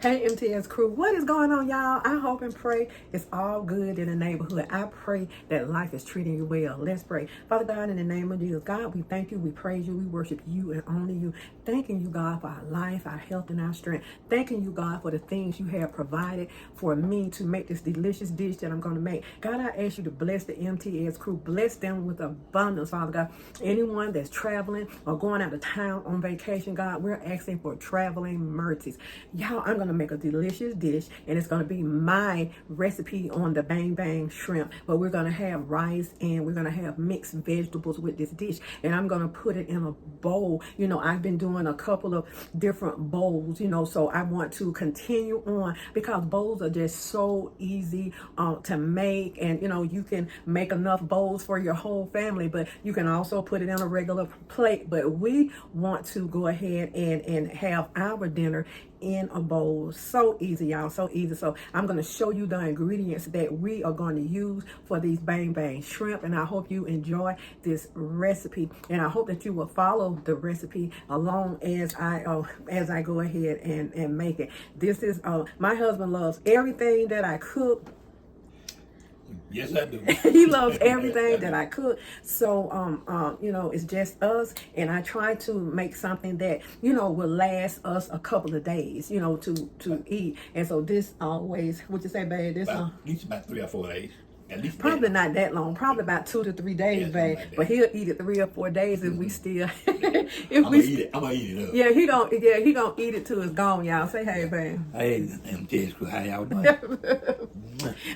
Hey MTS crew, what is going on, y'all? I hope and pray it's all good in the neighborhood. I pray that life is treating you well. Let's pray. Father God, in the name of Jesus, God, we thank you, we praise you, we worship you and only you. Thanking you, God, for our life, our health, and our strength. Thanking you, God, for the things you have provided for me to make this delicious dish that I'm going to make. God, I ask you to bless the MTS crew. Bless them with abundance, Father God. Anyone that's traveling or going out of town on vacation, God, we're asking for traveling mercies. Y'all, I'm going to make a delicious dish, and it's going to be my recipe on the bang bang shrimp. But we're going to have rice and we're going to have mixed vegetables with this dish, and I'm going to put it in a bowl. You know, I've been doing a couple of different bowls, you know, so I want to continue on because bowls are just so easy to make, and you know, you can make enough bowls for your whole family, but you can also put it in a regular plate. But we want to go ahead and have our dinner in a bowl. So easy, y'all, so easy. So I'm going to show you the ingredients that we are going to use for these bang bang shrimp, and I hope you enjoy this recipe, and I hope that you will follow the recipe along as I go ahead and make it. This is my husband loves everything that I cook. Yes, I do. He loves everything that I cook. So, you know, it's just us. And I try to make something that, you know, will last us a couple of days, you know, to eat. And so this always, what you say, babe? This at least about 3 or 4 days. At least probably not that long. Probably about 2 to 3 days, yeah, babe. like But he'll eat it 3 or 4 days if we still. I'm gonna eat it up. Yeah, he gonna eat it till it's gone, y'all. Say hey, babe. Hey, MTS crew, how y'all doing?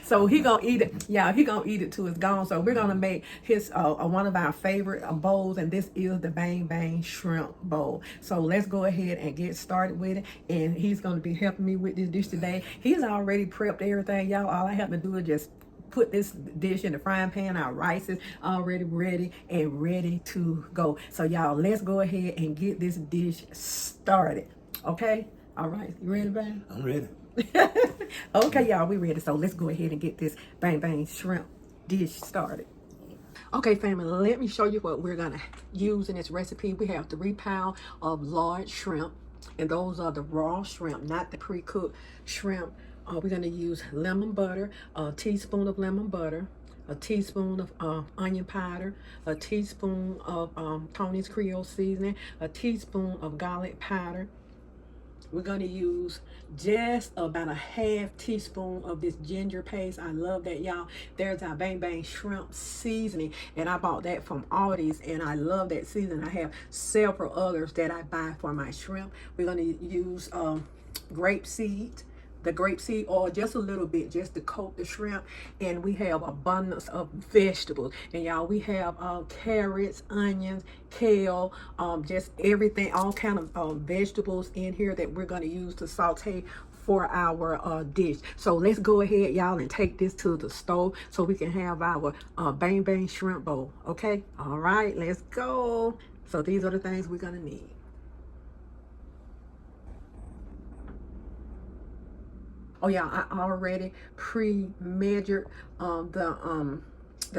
So he gonna eat it. Yeah, he gonna eat it till it's gone. So we're gonna make his one of our favorite bowls, and this is the bang bang shrimp bowl. So let's go ahead and get started with it. And he's gonna be helping me with this dish today. He's already prepped everything, y'all. All I have to do is just put this dish in the frying pan. Our rice is already ready and ready to go. So y'all, let's go ahead and get this dish started. Okay? All right. You ready, babe? I'm ready. Okay, y'all, we ready. So let's go ahead and get this bang bang shrimp dish started. Okay, family, let me show you what we're gonna use in this recipe. We have 3 pounds of large shrimp, and those are the raw shrimp, not the pre-cooked shrimp. We're going to use lemon butter, a teaspoon of lemon butter, a teaspoon of onion powder, a teaspoon of Tony's Creole seasoning, a teaspoon of garlic powder. We're going to use just about a half teaspoon of this ginger paste. I love that, y'all. There's our bang bang shrimp seasoning, and I bought that from Aldi's, and I love that seasoning. I have several others that I buy for my shrimp. We're going to use grapeseed, the grapeseed oil, just a little bit, just to coat the shrimp. And we have abundance of vegetables, and y'all, we have carrots, onions, kale, just everything, all kind of vegetables in here that we're going to use to saute for our dish. So let's go ahead, y'all, and take this to the stove so we can have our bang bang shrimp bowl. Okay, all right, let's go. So these are the things we're going to need. Oh yeah, I already pre-measured the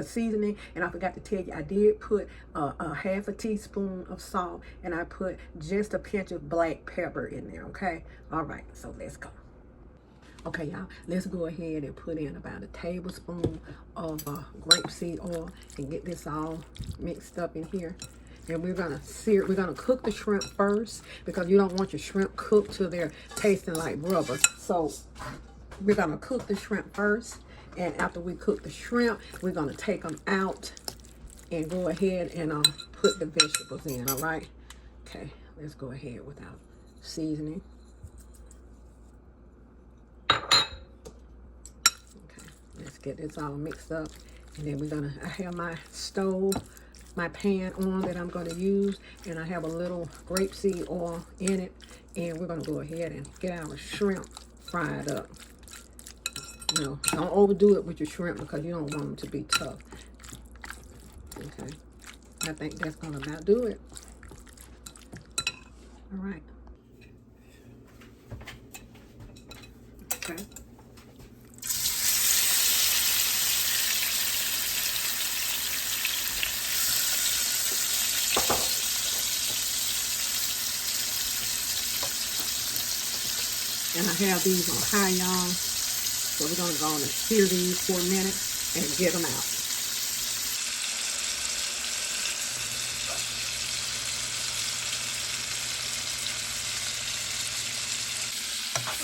seasoning, and I forgot to tell you, I did put a half a teaspoon of salt, and I put just a pinch of black pepper in there. Okay, all right, so let's go. Okay, y'all, let's go ahead and put in about a tablespoon of grapeseed oil and get this all mixed up in here. And we're gonna cook the shrimp first, because you don't want your shrimp cooked till they're tasting like rubber. So we're gonna cook the shrimp first, and after we cook the shrimp, we're gonna take them out and go ahead and put the vegetables in. All right. Okay, let's go ahead with our seasoning. Okay, let's get this all mixed up, and then I have my pan on that I'm going to use, and I have a little grapeseed oil in it, and we're going to go ahead and get our shrimp fried up. You know, don't overdo it with your shrimp because you don't want them to be tough. Okay, I think that's going to about do it. All right. Okay. And I have these on high, y'all. So we're gonna go on and sear these for a minute and get them out.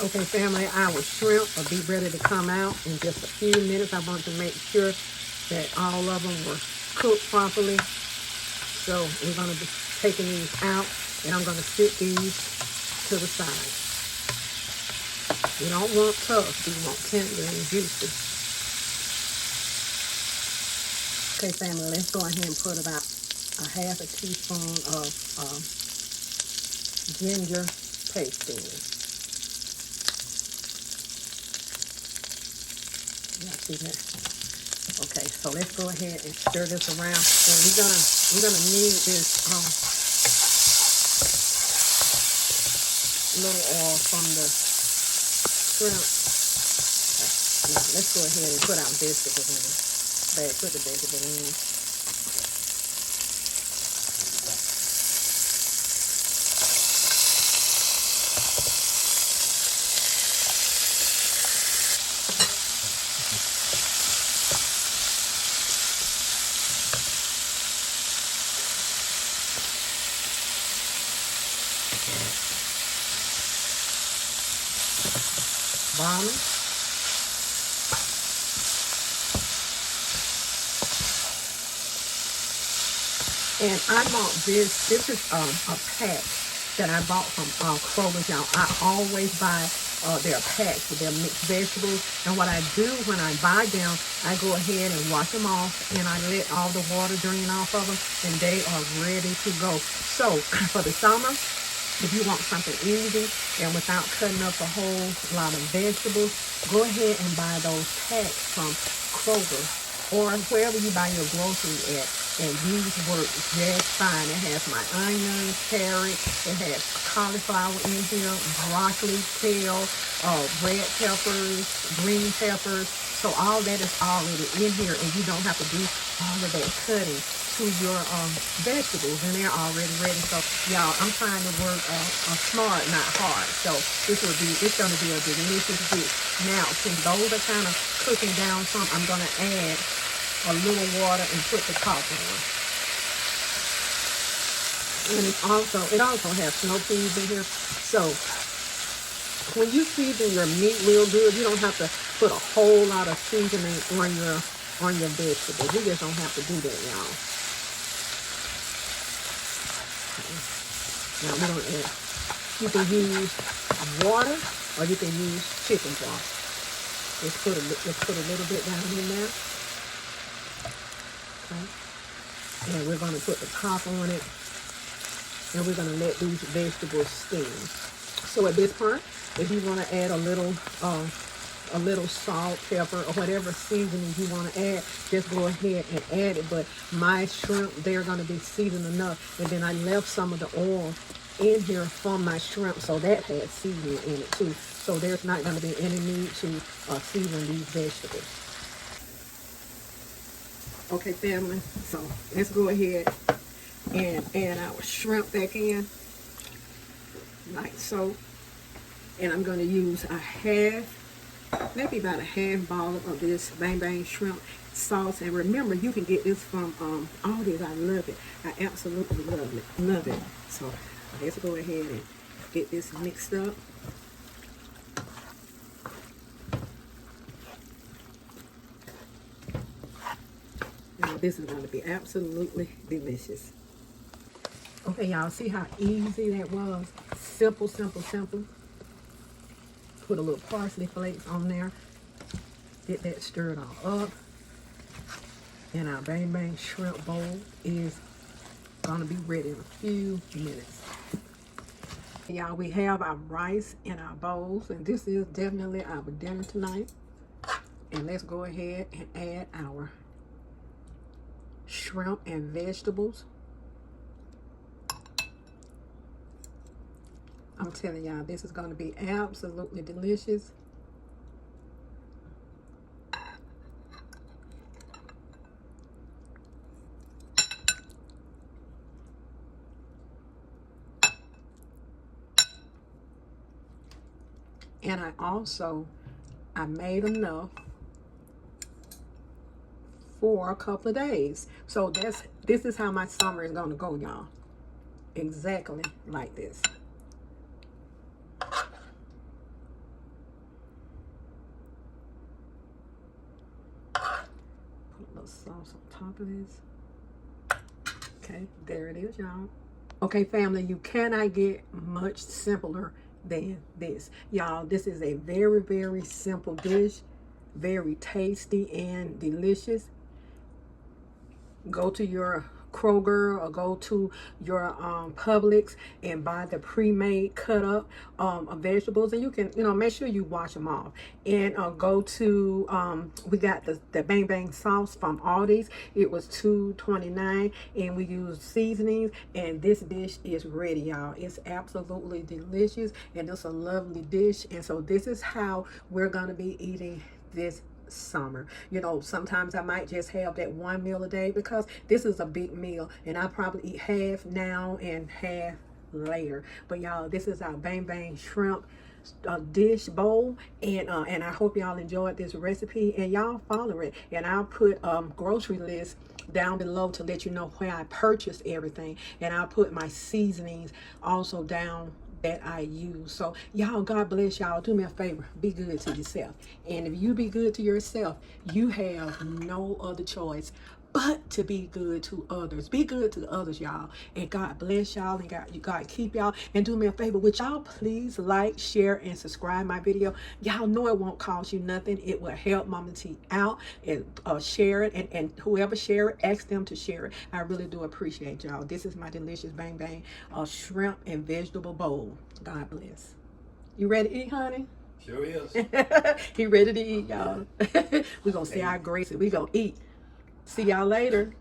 Okay, family, our shrimp will be ready to come out in just a few minutes. I want to make sure that all of them were cooked properly. So we're going to be taking these out, and I'm going to sit these to the side. We don't want tough, we want tender and juicy. Okay, family, let's go ahead and put about a half a teaspoon of ginger paste in. Yeah, see that? Okay, so let's go ahead and stir this around. And we're gonna need this little oil from the shrimp. Okay, now let's go ahead and put our vegetables in. Put the vegetables in. Bottom. And I bought this is a pack that I bought from Kroger's, y'all. I always buy their packs with their mixed vegetables. And what I do when I buy them, I go ahead and wash them off, and I let all the water drain off of them, and they are ready to go. So for the summer, if you want something easy and without cutting up a whole lot of vegetables, go ahead and buy those packs from Kroger or wherever you buy your groceries at. And these work just fine. It has my onions, carrots, it has cauliflower in here, broccoli, kale, red peppers, green peppers. So all that is already in here, and you don't have to do all of that cutting to your vegetables, and they're already ready. So y'all, I'm trying to work smart, not hard. So it's going to be a delicious dish. Now, since those are kind of cooking down some, I'm going to add a little water and put the top on. And it also has snow peas in here. So when you season your meat real good, you don't have to put a whole lot of seasoning on your vegetables. You just don't have to do that, y'all. Now we're gonna add. You can use water or you can use chicken broth. Let's put a little bit down in there. Okay. And we're gonna put the top on it, and we're gonna let these vegetables steam. So at this point, if you want to add a little salt, pepper, or whatever seasoning you want to add, just go ahead and add it. But my shrimp, they're going to be seasoned enough. And then I left some of the oil in here from my shrimp, so that has seasoning in it too. So there's not going to be any need to season these vegetables. Okay, family, so let's go ahead and add our shrimp back in, like so. And I'm going to use maybe about a half bottle of this Bang Bang shrimp sauce. And remember, you can get this from Aldi. I love it. I absolutely love it. So let's go ahead and get this mixed up. Now this is going to be absolutely delicious. Okay, y'all, see how easy that was? Simple, simple, simple. Put a little parsley flakes on there. Get that stirred all up. And our Bang Bang shrimp bowl is gonna be ready in a few minutes. Y'all, we have our rice in our bowls, and this is definitely our dinner tonight. And let's go ahead and add our shrimp and vegetables. I'm telling y'all, this is going to be absolutely delicious. And I made enough for a couple of days. So this is how my summer is gonna go, y'all. Exactly like this. Put a little sauce on top of this. Okay, there it is, y'all. Okay, family, you cannot get much simpler than this. Y'all, this is a very, very simple dish. Very tasty and delicious. Go to your Kroger or go to your Publix and buy the pre-made cut up vegetables, and you can make sure you wash them off. And go to we got the bang bang sauce from Aldi's. It was $2.29, and we used seasonings, and this dish is ready, y'all. It's absolutely delicious, and it's a lovely dish. And so this is how we're gonna be eating this summer. Sometimes I might just have that one meal a day, because this is a big meal, and I probably eat half now and half later. But y'all, this is our bang bang shrimp dish bowl, and I hope y'all enjoyed this recipe, and y'all follow it. And I'll put grocery list down below to let you know where I purchased everything, and I'll put my seasonings also down that I use. So y'all, God bless y'all. Do me a favor, be good to yourself. And if you be good to yourself, you have no other choice but to be good to others. Be good to others, y'all. And God bless y'all, and God keep y'all. And do me a favor, would y'all please like, share, and subscribe my video? Y'all know it won't cost you nothing. It will help Mama T out. And share it, and whoever share it, ask them to share it. I really do appreciate y'all. This is my delicious bang bang shrimp and vegetable bowl. God bless. You ready to eat, honey? Sure is. He ready to eat, y'all. We're gonna see our grace. We're gonna eat. See y'all later.